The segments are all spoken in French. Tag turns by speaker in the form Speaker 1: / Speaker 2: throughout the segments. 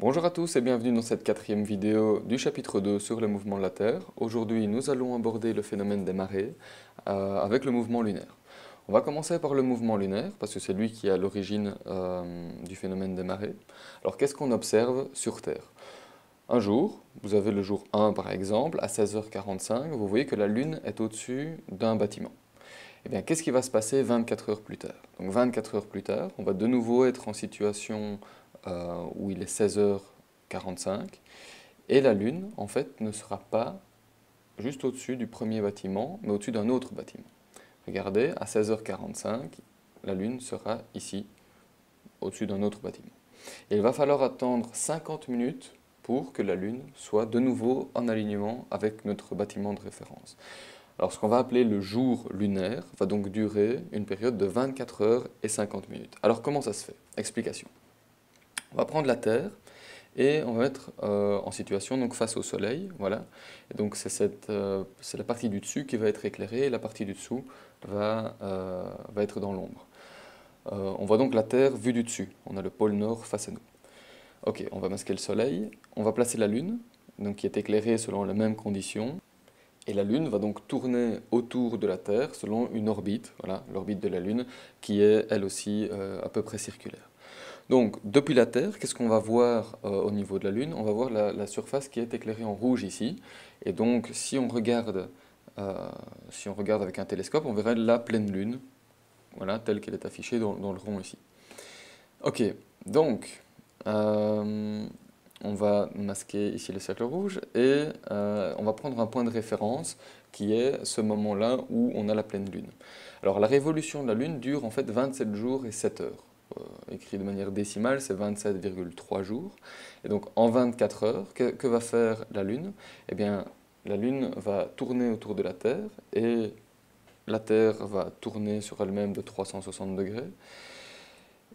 Speaker 1: Bonjour à tous et bienvenue dans cette quatrième vidéo du chapitre 2 sur le mouvement de la Terre. Aujourd'hui, nous allons aborder le phénomène des marées avec le mouvement lunaire. On va commencer par le mouvement lunaire parce que c'est lui qui est à l'origine du phénomène des marées. Alors, qu'est-ce qu'on observe sur Terre? Un jour, vous avez le jour 1 par exemple, à 16h45, vous voyez que la Lune est au-dessus d'un bâtiment. Eh bien, qu'est-ce qui va se passer 24 heures plus tard? Donc 24 heures plus tard, on va de nouveau être en situation où il est 16h45 et la Lune, en fait, ne sera pas juste au-dessus du premier bâtiment, mais au-dessus d'un autre bâtiment. Regardez, à 16h45, la Lune sera ici, au-dessus d'un autre bâtiment. Et il va falloir attendre 50 minutes pour que la Lune soit de nouveau en alignement avec notre bâtiment de référence. Alors, ce qu'on va appeler le jour lunaire va donc durer une période de 24 heures et 50 minutes. Alors, comment ça se fait? Explication. On va prendre la Terre et on va mettre en situation donc face au Soleil, voilà. Et donc, c'est la partie du dessus qui va être éclairée et la partie du dessous va être dans l'ombre. On voit donc la Terre vue du dessus. On a le pôle Nord face à nous. Ok, on va masquer le Soleil. On va placer la Lune, donc qui est éclairée selon les mêmes conditions. Et la Lune va donc tourner autour de la Terre selon une orbite, voilà, l'orbite de la Lune, qui est elle aussi à peu près circulaire. Donc, depuis la Terre, qu'est-ce qu'on va voir au niveau de la Lune? On va voir la surface qui est éclairée en rouge ici. Et donc, si on regarde avec un télescope, on verra la pleine Lune, voilà, telle qu'elle est affichée dans le rond ici. Ok, donc, on va masquer ici le cercle rouge et on va prendre un point de référence qui est ce moment-là où on a la pleine lune. Alors la révolution de la lune dure en fait 27 jours et 7 heures. Écrit de manière décimale, c'est 27,3 jours. Et donc en 24 heures, que va faire la lune? Eh bien, la lune va tourner autour de la Terre et la Terre va tourner sur elle-même de 360 degrés.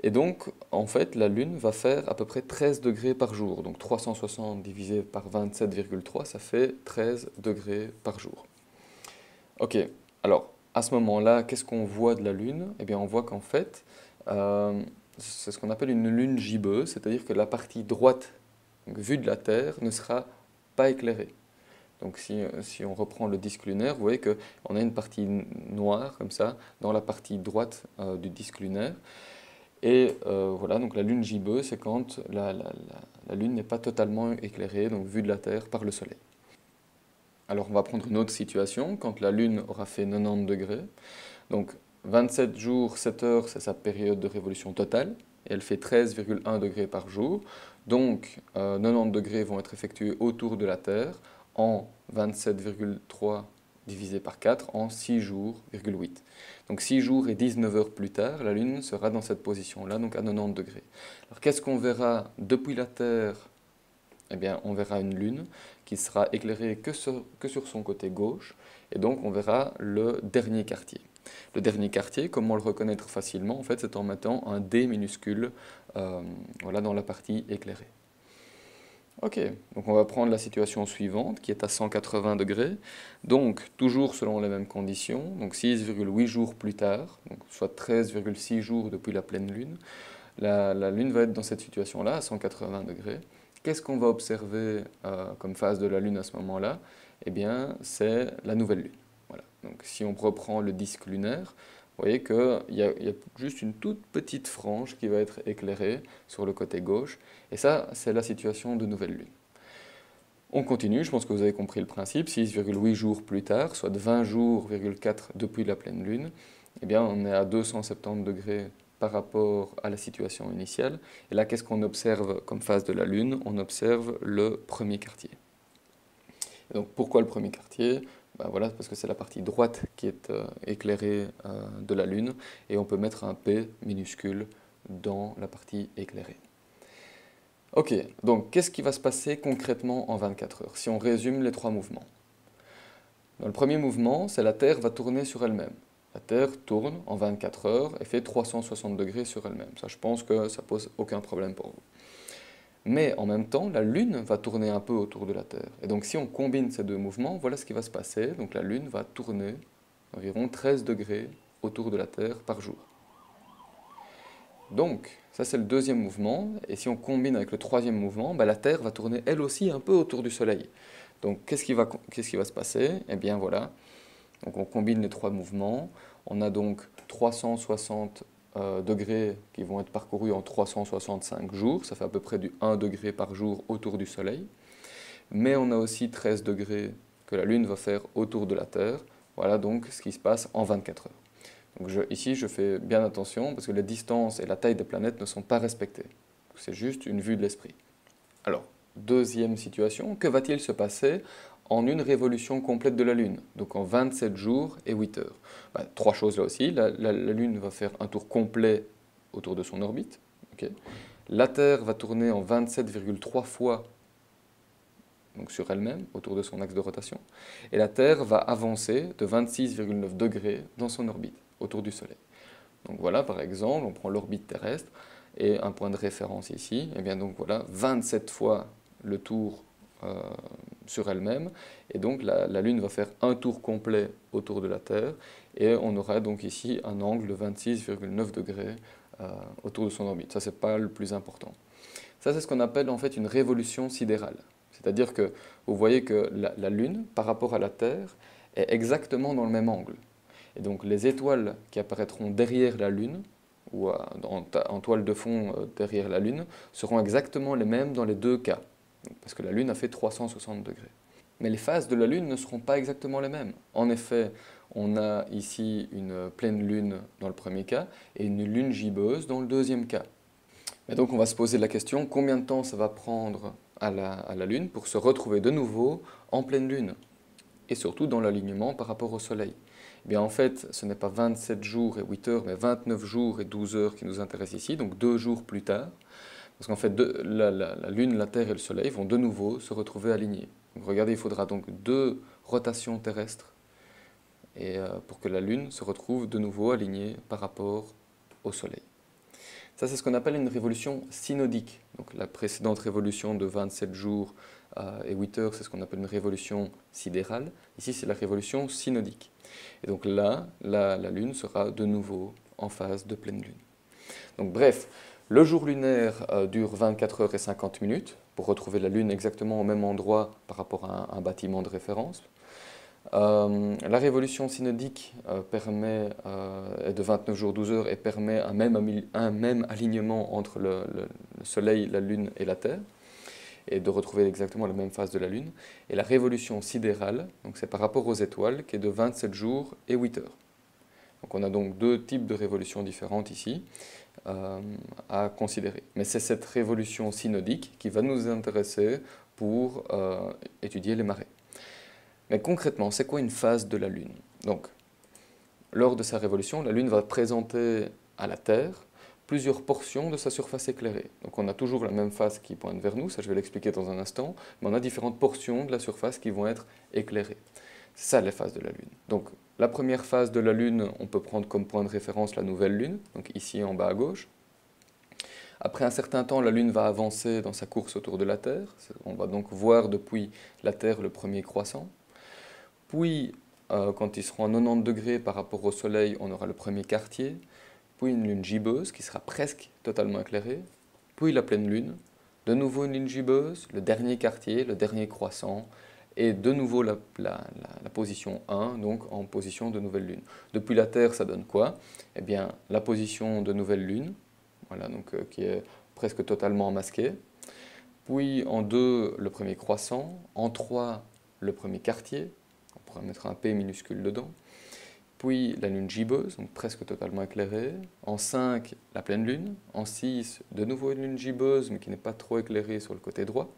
Speaker 1: Et donc, en fait, la Lune va faire à peu près 13 degrés par jour. Donc 360 divisé par 27,3, ça fait 13 degrés par jour. Ok, alors à ce moment-là, qu'est-ce qu'on voit de la Lune? Eh bien, on voit qu'en fait, c'est ce qu'on appelle une lune gibbeuse, c'est-à-dire que la partie droite, donc, vue de la Terre, ne sera pas éclairée. Donc si on reprend le disque lunaire, vous voyez qu'on a une partie noire, comme ça, dans la partie droite du disque lunaire. Et voilà, donc la lune gibbeuse, c'est quand la lune n'est pas totalement éclairée, donc vue de la Terre, par le Soleil. Alors on va prendre une autre situation, quand la lune aura fait 90 degrés. Donc 27 jours, 7 heures, c'est sa période de révolution totale, et elle fait 13,1 degrés par jour. Donc 90 degrés vont être effectués autour de la Terre en 27,3 divisé par 4 en 6 jours, 8. Donc 6 jours et 19 heures plus tard, la Lune sera dans cette position-là, donc à 90 degrés. Alors qu'est-ce qu'on verra depuis la Terre? Eh bien, on verra une Lune qui sera éclairée que sur son côté gauche, et donc on verra le dernier quartier. Le dernier quartier, comment le reconnaître facilement? En fait, c'est en mettant un D minuscule voilà, dans la partie éclairée. Ok, donc on va prendre la situation suivante qui est à 180 degrés. Donc toujours selon les mêmes conditions, donc 6,8 jours plus tard, donc soit 13,6 jours depuis la pleine lune, la lune va être dans cette situation-là à 180 degrés. Qu'est-ce qu'on va observer comme phase de la lune à ce moment-là? Eh bien c'est la nouvelle lune. Voilà. Donc si on reprend le disque lunaire, vous voyez qu'il y a juste une toute petite frange qui va être éclairée sur le côté gauche. Et ça, c'est la situation de nouvelle lune. On continue, je pense que vous avez compris le principe, 6,8 jours plus tard, soit 20 jours, 4 depuis la pleine lune, eh bien on est à 270 degrés par rapport à la situation initiale. Et là, qu'est-ce qu'on observe comme phase de la lune? On observe le premier quartier. Et donc pourquoi le premier quartier? Ben voilà, parce que c'est la partie droite qui est éclairée de la lune, et on peut mettre un P minuscule dans la partie éclairée. Ok, donc qu'est-ce qui va se passer concrètement en 24 heures si on résume les trois mouvements? Dans le premier mouvement, c'est la Terre va tourner sur elle-même. La Terre tourne en 24 heures et fait 360 degrés sur elle-même. Ça, je pense que ça pose aucun problème pour vous. Mais en même temps, la Lune va tourner un peu autour de la Terre. Et donc si on combine ces deux mouvements, voilà ce qui va se passer. Donc la Lune va tourner environ 13 degrés autour de la Terre par jour. Donc, ça c'est le deuxième mouvement, et si on combine avec le troisième mouvement, la Terre va tourner elle aussi un peu autour du Soleil. Donc, qu'est-ce qui va se passer? Eh bien voilà, donc on combine les trois mouvements, on a donc 360 degrés qui vont être parcourus en 365 jours, ça fait à peu près du 1 degré par jour autour du Soleil, mais on a aussi 13 degrés que la Lune va faire autour de la Terre, voilà donc ce qui se passe en 24 heures. Donc ici, je fais bien attention parce que les distances et la taille des planètes ne sont pas respectées. C'est juste une vue de l'esprit. Alors, deuxième situation, que va-t-il se passer en une révolution complète de la Lune, donc en 27 jours et 8 heures? Trois choses là aussi. La Lune va faire un tour complet autour de son orbite. Okay. La Terre va tourner en 27,3 fois donc sur elle-même, autour de son axe de rotation. Et la Terre va avancer de 26,9 degrés dans son orbite, autour du Soleil. Donc voilà, par exemple, on prend l'orbite terrestre et un point de référence ici, et bien donc voilà, 27 fois le tour sur elle-même, et donc la Lune va faire un tour complet autour de la Terre, et on aura donc ici un angle de 26,9 degrés autour de son orbite. Ça, c'est pas le plus important. Ça, c'est ce qu'on appelle en fait une révolution sidérale. C'est-à-dire que vous voyez que la Lune, par rapport à la Terre, est exactement dans le même angle. Et donc les étoiles qui apparaîtront derrière la Lune, ou en toile de fond derrière la Lune, seront exactement les mêmes dans les deux cas, parce que la Lune a fait 360 degrés. Mais les phases de la Lune ne seront pas exactement les mêmes. En effet, on a ici une pleine Lune dans le premier cas, et une Lune gibbeuse dans le deuxième cas. Et donc on va se poser la question, combien de temps ça va prendre à la Lune pour se retrouver de nouveau en pleine Lune, et surtout dans l'alignement par rapport au Soleil? Eh bien en fait, ce n'est pas 27 jours et 8 heures, mais 29 jours et 12 heures qui nous intéressent ici, donc 2 jours plus tard, parce qu'en fait, la Lune, la Terre et le Soleil vont de nouveau se retrouver alignés. Donc regardez, il faudra donc 2 rotations terrestres et, pour que la Lune se retrouve de nouveau alignée par rapport au Soleil. Ça, c'est ce qu'on appelle une révolution synodique. Donc, la précédente révolution de 27 jours et 8 heures, c'est ce qu'on appelle une révolution sidérale. Ici, c'est la révolution synodique. Et donc là, la Lune sera de nouveau en phase de pleine Lune. Donc bref, le jour lunaire dure 24 heures et 50 minutes pour retrouver la Lune exactement au même endroit par rapport à un bâtiment de référence. La révolution synodique est de 29 jours 12 heures et permet un même alignement entre le Soleil, la Lune et la Terre, et de retrouver exactement la même phase de la Lune. Et la révolution sidérale, c'est par rapport aux étoiles, qui est de 27 jours et 8 heures. Donc on a donc deux types de révolutions différentes ici à considérer. Mais c'est cette révolution synodique qui va nous intéresser pour étudier les marées. Mais concrètement, c'est quoi une phase de la Lune? Donc, lors de sa révolution, la Lune va présenter à la Terre plusieurs portions de sa surface éclairée. Donc on a toujours la même face qui pointe vers nous, ça je vais l'expliquer dans un instant, mais on a différentes portions de la surface qui vont être éclairées. C'est ça les phases de la Lune. Donc la première phase de la Lune, on peut prendre comme point de référence la nouvelle Lune, donc ici en bas à gauche. Après un certain temps, la Lune va avancer dans sa course autour de la Terre. On va donc voir depuis la Terre le premier croissant. Puis, quand ils seront à 90 degrés par rapport au Soleil, on aura le premier quartier, puis une lune gibbeuse qui sera presque totalement éclairée, puis la pleine lune, de nouveau une lune gibbeuse, le dernier quartier, le dernier croissant, et de nouveau la position 1, donc en position de nouvelle lune. Depuis la Terre, ça donne quoi? Eh bien, la position de nouvelle lune, voilà, donc, qui est presque totalement masquée, puis en 2, le premier croissant, en 3, le premier quartier, on pourra mettre un P minuscule dedans. Puis la lune gibbeuse, donc presque totalement éclairée. En 5, la pleine lune. En 6, de nouveau une lune gibbeuse, mais qui n'est pas trop éclairée sur le côté droit.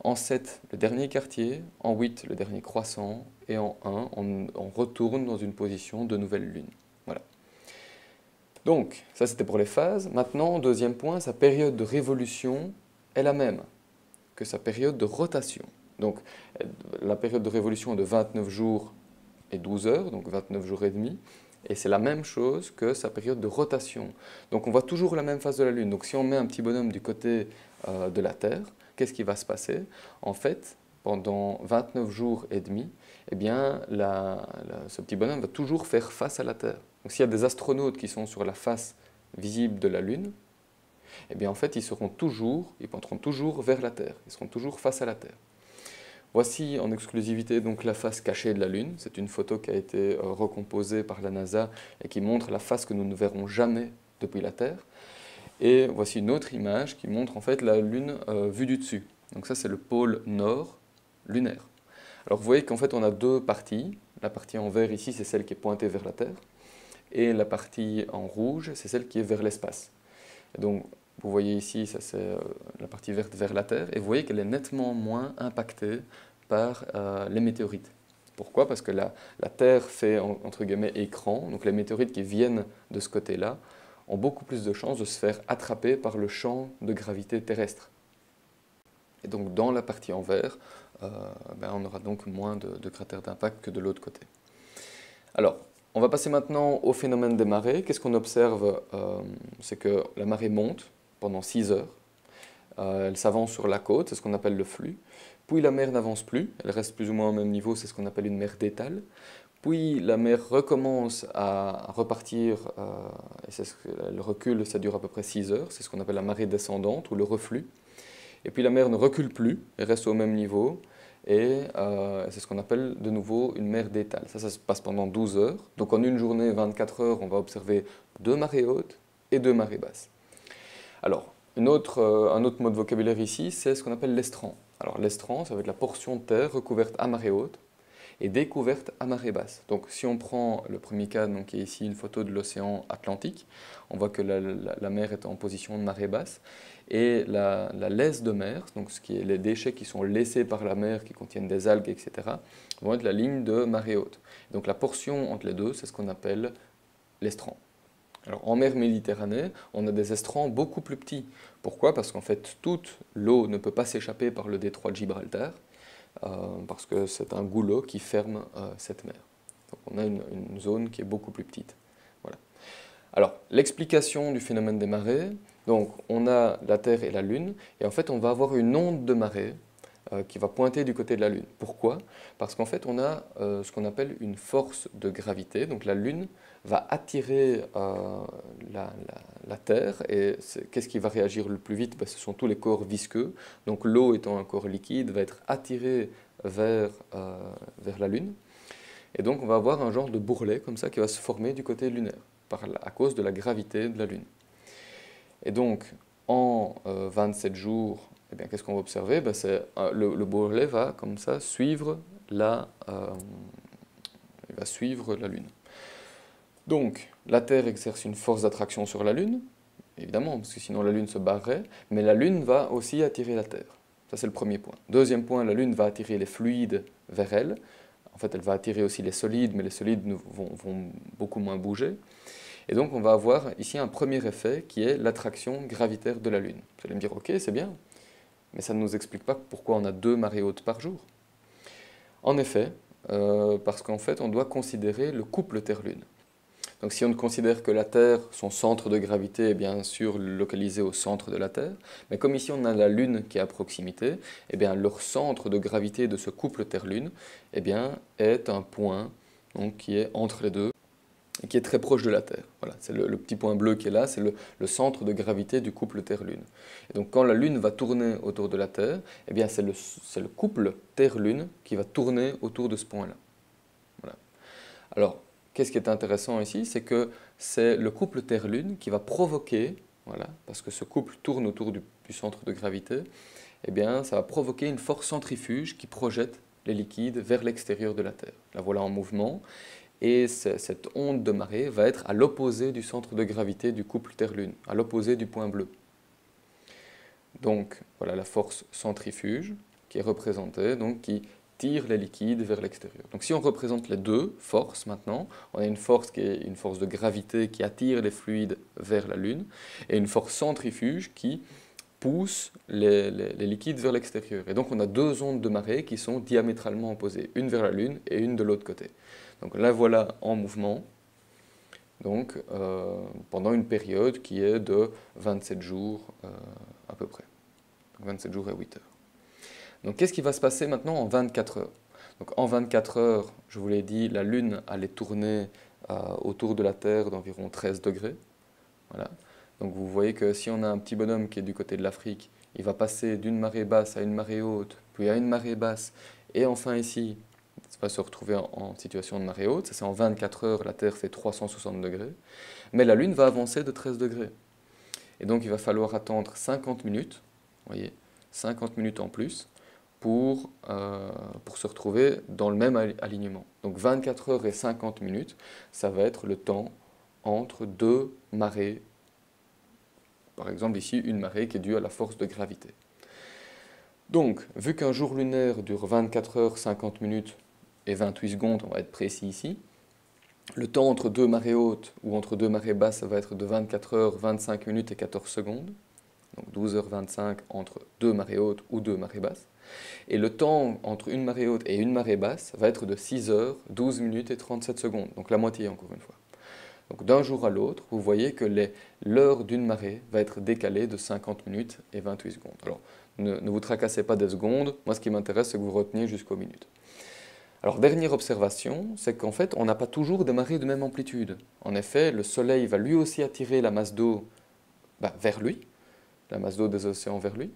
Speaker 1: En 7, le dernier quartier. En 8, le dernier croissant. Et en 1, on retourne dans une position de nouvelle lune. Voilà. Donc, ça c'était pour les phases. Maintenant, deuxième point, sa période de révolution est la même que sa période de rotation. Donc, la période de révolution est de 29 jours et 12 heures, donc 29 jours et demi, et c'est la même chose que sa période de rotation. Donc on voit toujours la même phase de la Lune. Donc si on met un petit bonhomme du côté de la Terre, qu'est-ce qui va se passer? En fait, pendant 29 jours et demi, eh bien, ce petit bonhomme va toujours faire face à la Terre. Donc s'il y a des astronautes qui sont sur la face visibles de la Lune, eh bien en fait ils pointeront toujours vers la Terre, ils seront toujours face à la Terre. Voici en exclusivité donc la face cachée de la Lune. C'est une photo qui a été recomposée par la NASA et qui montre la face que nous ne verrons jamais depuis la Terre. Et voici une autre image qui montre en fait la Lune vue du dessus. Donc ça c'est le pôle nord lunaire. Alors vous voyez qu'en fait on a deux parties. La partie en vert ici c'est celle qui est pointée vers la Terre et la partie en rouge c'est celle qui est vers l'espace. Donc vous voyez ici, ça c'est la partie verte vers la Terre, et vous voyez qu'elle est nettement moins impactée par les météorites. Pourquoi? Parce que la Terre fait, entre guillemets, écran, donc les météorites qui viennent de ce côté-là ont beaucoup plus de chances de se faire attraper par le champ de gravité terrestre. Et donc dans la partie en vert, on aura donc moins de cratères d'impact que de l'autre côté. Alors, on va passer maintenant au phénomène des marées. Qu'est-ce qu'on observe? C'est que la marée monte pendant 6 heures. Elle s'avance sur la côte, c'est ce qu'on appelle le flux. Puis la mer n'avance plus, elle reste plus ou moins au même niveau, c'est ce qu'on appelle une mer d'étale. Puis la mer recommence à repartir, et le recul, ça dure à peu près 6 heures, c'est ce qu'on appelle la marée descendante ou le reflux. Et puis la mer ne recule plus, elle reste au même niveau, et c'est ce qu'on appelle de nouveau une mer d'étale. Ça se passe pendant 12 heures. Donc en une journée, 24 heures, on va observer 2 marées hautes et 2 marées basses. Alors, un autre mot de vocabulaire ici, c'est ce qu'on appelle l'estran. Alors l'estran, ça va être la portion de terre recouverte à marée haute et découverte à marée basse. Donc si on prend le premier cas, donc, qui est ici une photo de l'océan Atlantique, on voit que la mer est en position de marée basse, et la laisse de mer, donc ce qui est les déchets qui sont laissés par la mer, qui contiennent des algues, etc., vont être la ligne de marée haute. Donc la portion entre les deux, c'est ce qu'on appelle l'estran. Alors, en mer Méditerranée, on a des estrans beaucoup plus petits. Pourquoi? Parce qu'en fait, toute l'eau ne peut pas s'échapper par le détroit de Gibraltar, parce que c'est un goulot qui ferme cette mer. Donc, on a une zone qui est beaucoup plus petite. Voilà. Alors, l'explication du phénomène des marées, donc on a la Terre et la Lune, et en fait, on va avoir une onde de marée qui va pointer du côté de la Lune. Pourquoi? Parce qu'en fait, on a ce qu'on appelle une force de gravité. Donc la Lune va attirer la Terre, et qu'est-ce qui va réagir le plus vite? Ce sont tous les corps visqueux. Donc l'eau étant un corps liquide, va être attirée vers la Lune. Et donc on va avoir un genre de bourrelet comme ça qui va se former du côté lunaire, à cause de la gravité de la Lune. Et donc en 27 jours, eh bien, qu'est-ce qu'on va observer? Le bourrelet va comme ça suivre il va suivre la Lune. Donc, la Terre exerce une force d'attraction sur la Lune, évidemment, parce que sinon la Lune se barrerait, mais la Lune va aussi attirer la Terre. Ça, c'est le premier point. Deuxième point, la Lune va attirer les fluides vers elle. En fait, elle va attirer aussi les solides, mais les solides vont beaucoup moins bouger. Et donc, on va avoir ici un premier effet qui est l'attraction gravitaire de la Lune. Vous allez me dire, ok, c'est bien, mais ça ne nous explique pas pourquoi on a 2 marées hautes par jour. En effet, parce qu'en fait, on doit considérer le couple Terre-Lune. Donc si on considère que la Terre, son centre de gravité est bien sûr localisé au centre de la Terre, mais comme ici on a la Lune qui est à proximité, eh bien leur centre de gravité de ce couple Terre-Lune eh bien, est un point donc, qui est entre les deux et qui est très proche de la Terre. Voilà, c'est le petit point bleu qui est là, c'est le centre de gravité du couple Terre-Lune. Et donc quand la Lune va tourner autour de la Terre, eh bien c'est le couple Terre-Lune qui va tourner autour de ce point-là. Voilà. Alors, qu'est-ce qui est intéressant ici, c'est que c'est le couple Terre-Lune qui va provoquer, voilà, parce que ce couple tourne autour du centre de gravité, eh bien ça va provoquer une force centrifuge qui projette les liquides vers l'extérieur de la Terre. La voilà en mouvement. Et cette onde de marée va être à l'opposé du centre de gravité du couple Terre-Lune, à l'opposé du point bleu. Donc voilà la force centrifuge qui est représentée, donc qui tire les liquides vers l'extérieur. Donc si on représente les deux forces maintenant, on a une force qui est une force de gravité qui attire les fluides vers la Lune, et une force centrifuge qui pousse les liquides vers l'extérieur. Et donc on a 2 ondes de marée qui sont diamétralement opposées, une vers la Lune et une de l'autre côté. Donc la voilà en mouvement, donc, pendant une période qui est de 27 jours à peu près. Donc 27 jours et 8 heures. Donc qu'est-ce qui va se passer maintenant en 24 heures? Donc en 24 heures, je vous l'ai dit, la Lune allait tourner autour de la Terre d'environ 13 degrés. Voilà. Donc vous voyez que si on a un petit bonhomme qui est du côté de l'Afrique, il va passer d'une marée basse à une marée haute, puis à une marée basse, et enfin ici, il va se retrouver en situation de marée haute. Ça, c'est en 24 heures, la Terre fait 360 degrés, mais la Lune va avancer de 13 degrés. Et donc il va falloir attendre 50 minutes, vous voyez, 50 minutes en plus, pour se retrouver dans le même alignement. Donc 24 heures et 50 minutes, ça va être le temps entre deux marées. Par exemple ici, une marée qui est due à la force de gravité. Donc, vu qu'un jour lunaire dure 24 heures, 50 minutes et 28 secondes, on va être précis ici, le temps entre deux marées hautes ou entre deux marées basses, ça va être de 24 heures, 25 minutes et 14 secondes. Donc 12h25 entre deux marées hautes ou deux marées basses. Et le temps entre une marée haute et une marée basse va être de 6 heures, 12 minutes et 37 secondes. Donc la moitié encore une fois. Donc d'un jour à l'autre, vous voyez que l'heure d'une marée va être décalée de 50 minutes et 28 secondes. Alors ne vous tracassez pas des secondes, moi ce qui m'intéresse c'est que vous reteniez jusqu'aux minutes. Alors dernière observation, c'est qu'en fait on n'a pas toujours des marées de même amplitude. En effet, le Soleil va lui aussi attirer la masse d'eau vers lui, la masse d'eau des océans vers lui,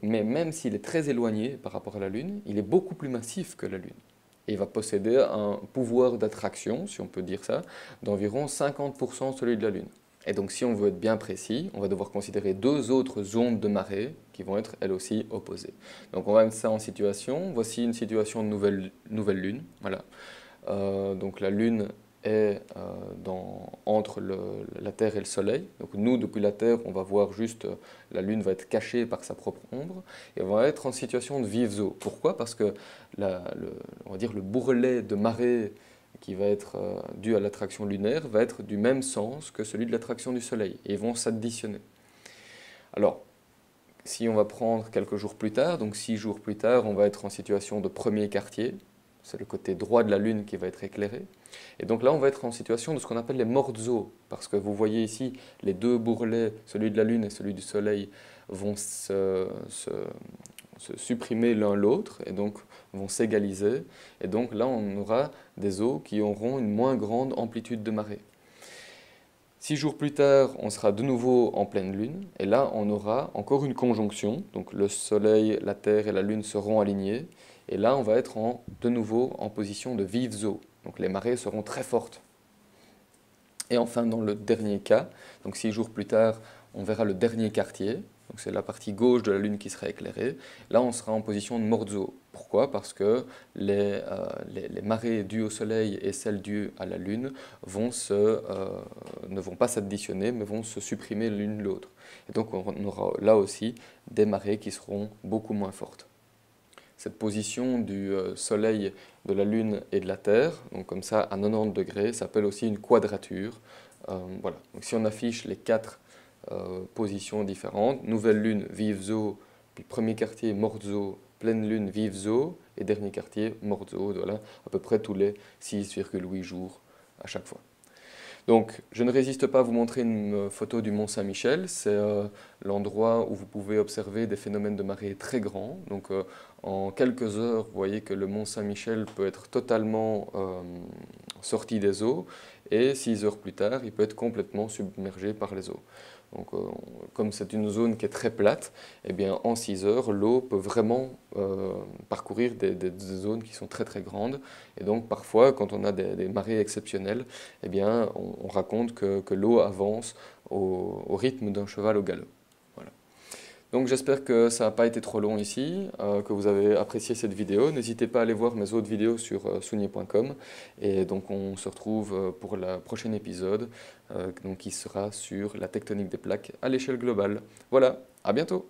Speaker 1: mais même s'il est très éloigné par rapport à la Lune, il est beaucoup plus massif que la Lune. Et il va posséder un pouvoir d'attraction, si on peut dire ça, d'environ 50% celui de la Lune. Et donc si on veut être bien précis, on va devoir considérer deux autres ondes de marée qui vont être elles aussi opposées. Donc on va mettre ça en situation. Voici une situation de nouvelle Lune. Voilà. Donc la Lune est entre la Terre et le Soleil. Donc nous, depuis la Terre, on va voir juste, la Lune va être cachée par sa propre ombre, et on va être en situation de vives eaux. Pourquoi? Parce que on va dire le bourrelet de marée qui va être dû à l'attraction lunaire va être du même sens que celui de l'attraction du Soleil, et ils vont s'additionner. Alors, si on va prendre quelques jours plus tard, donc 6 jours plus tard, on va être en situation de premier quartier. C'est le côté droit de la Lune qui va être éclairé. Et donc là, on va être en situation de ce qu'on appelle les mortes eaux, parce que vous voyez ici, les deux bourrelets, celui de la Lune et celui du Soleil, vont se supprimer l'un l'autre, et donc vont s'égaliser. Et donc là, on aura des eaux qui auront une moins grande amplitude de marée. 6 jours plus tard, on sera de nouveau en pleine Lune, et là, on aura encore une conjonction, donc le Soleil, la Terre et la Lune seront alignés, et là, on va être de nouveau en position de vives eaux. Donc les marées seront très fortes. Et enfin, dans le dernier cas, donc 6 jours plus tard, on verra le dernier quartier, donc c'est la partie gauche de la Lune qui sera éclairée. Là, on sera en position de mortes eaux. Pourquoi? Parce que les marées dues au Soleil et celles dues à la Lune ne vont pas s'additionner, mais vont se supprimer l'une l'autre. Et donc, on aura là aussi des marées qui seront beaucoup moins fortes. Cette position du Soleil, de la Lune et de la Terre, donc comme ça à 90 degrés, s'appelle aussi une quadrature. Voilà. Donc si on affiche les quatre positions différentes, nouvelle Lune, vives eaux, puis premier quartier, mortes eaux, pleine Lune, vives eaux, et dernier quartier, mortes eaux, voilà, à peu près tous les 6,8 jours à chaque fois. Donc, je ne résiste pas à vous montrer une photo du Mont Saint-Michel. C'est l'endroit où vous pouvez observer des phénomènes de marée très grands. Donc, en quelques heures, vous voyez que le Mont Saint-Michel peut être totalement sorti des eaux, et 6 heures plus tard, il peut être complètement submergé par les eaux. Donc, comme c'est une zone qui est très plate, eh bien, en 6 heures, l'eau peut vraiment parcourir des zones qui sont très très grandes. Et donc parfois, quand on a des marées exceptionnelles, eh bien, on raconte que l'eau avance au rythme d'un cheval au galop. Voilà. Donc j'espère que ça n'a pas été trop long ici, que vous avez apprécié cette vidéo. N'hésitez pas à aller voir mes autres vidéos sur sounier.com. Et donc on se retrouve pour le prochain épisode, donc qui sera sur la tectonique des plaques à l'échelle globale. Voilà, à bientôt!